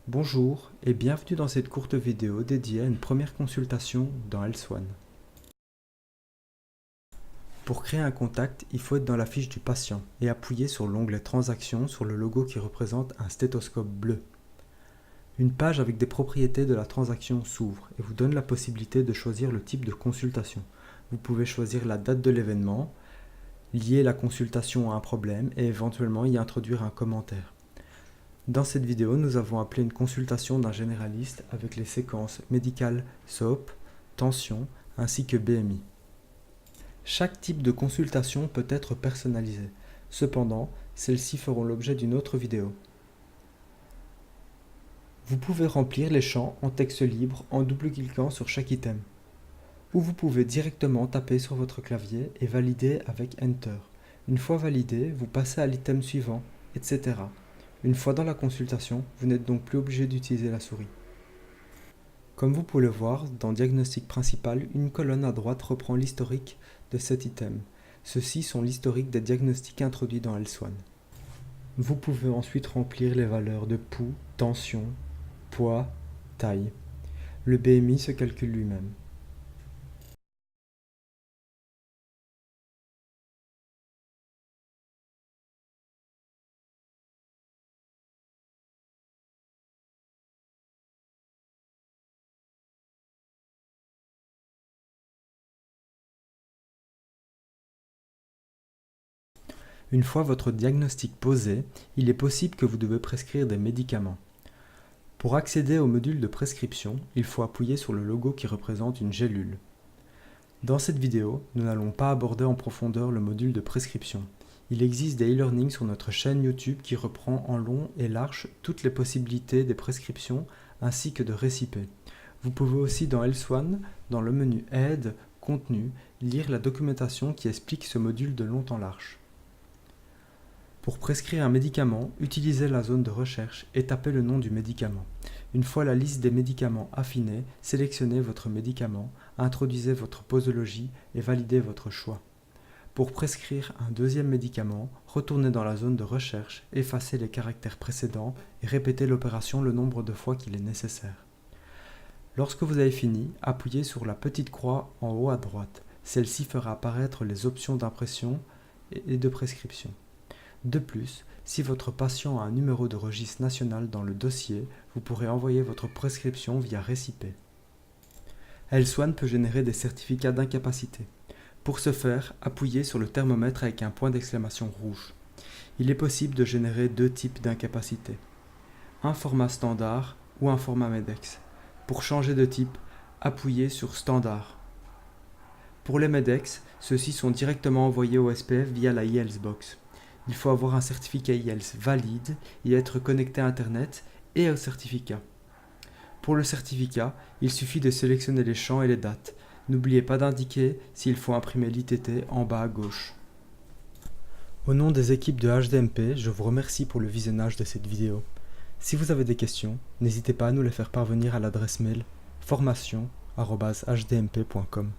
Bonjour et bienvenue dans cette courte vidéo dédiée à une première consultation dans Health One. Pour créer un contact, il faut être dans la fiche du patient et appuyer sur l'onglet Transactions sur le logo qui représente un stéthoscope bleu. Une page avec des propriétés de la transaction s'ouvre et vous donne la possibilité de choisir le type de consultation. Vous pouvez choisir la date de l'événement, lier la consultation à un problème et éventuellement y introduire un commentaire. Dans cette vidéo, nous avons appelé une consultation d'un généraliste avec les séquences médicales SOAP, tension ainsi que BMI. Chaque type de consultation peut être personnalisé. Cependant, celles-ci feront l'objet d'une autre vidéo. Vous pouvez remplir les champs en texte libre en double-cliquant sur chaque item. Ou vous pouvez directement taper sur votre clavier et valider avec Enter. Une fois validé, vous passez à l'item suivant, etc. Une fois dans la consultation, vous n'êtes donc plus obligé d'utiliser la souris. Comme vous pouvez le voir, dans Diagnostic principal, une colonne à droite reprend l'historique de cet item. Ceux-ci sont l'historique des diagnostics introduits dans Health One. Vous pouvez ensuite remplir les valeurs de pouls, tension, poids, taille. Le BMI se calcule lui-même. Une fois votre diagnostic posé, il est possible que vous devez prescrire des médicaments. Pour accéder au module de prescription, il faut appuyer sur le logo qui représente une gélule. Dans cette vidéo, nous n'allons pas aborder en profondeur le module de prescription. Il existe des e-learnings sur notre chaîne YouTube qui reprend en long et large toutes les possibilités des prescriptions ainsi que de réciper. Vous pouvez aussi dans Health One, dans le menu Aide, Contenu, lire la documentation qui explique ce module de long en large. Pour prescrire un médicament, utilisez la zone de recherche et tapez le nom du médicament. Une fois la liste des médicaments affinée, sélectionnez votre médicament, introduisez votre posologie et validez votre choix. Pour prescrire un deuxième médicament, retournez dans la zone de recherche, effacez les caractères précédents et répétez l'opération le nombre de fois qu'il est nécessaire. Lorsque vous avez fini, appuyez sur la petite croix en haut à droite. Celle-ci fera apparaître les options d'impression et de prescription. De plus, si votre patient a un numéro de registre national dans le dossier, vous pourrez envoyer votre prescription via Récipé. Health One peut générer des certificats d'incapacité. Pour ce faire, appuyez sur le thermomètre avec un point d'exclamation rouge. Il est possible de générer deux types d'incapacité. Un format standard ou un format MEDEX. Pour changer de type, appuyez sur Standard. Pour les MEDEX, ceux-ci sont directement envoyés au SPF via la eHealth Box. Il faut avoir un certificat eHealth valide et être connecté à Internet et au certificat. Pour le certificat, il suffit de sélectionner les champs et les dates. N'oubliez pas d'indiquer s'il faut imprimer l'ITT en bas à gauche. Au nom des équipes de HDMP, je vous remercie pour le visionnage de cette vidéo. Si vous avez des questions, n'hésitez pas à nous les faire parvenir à l'adresse mail formation@hdmp.com.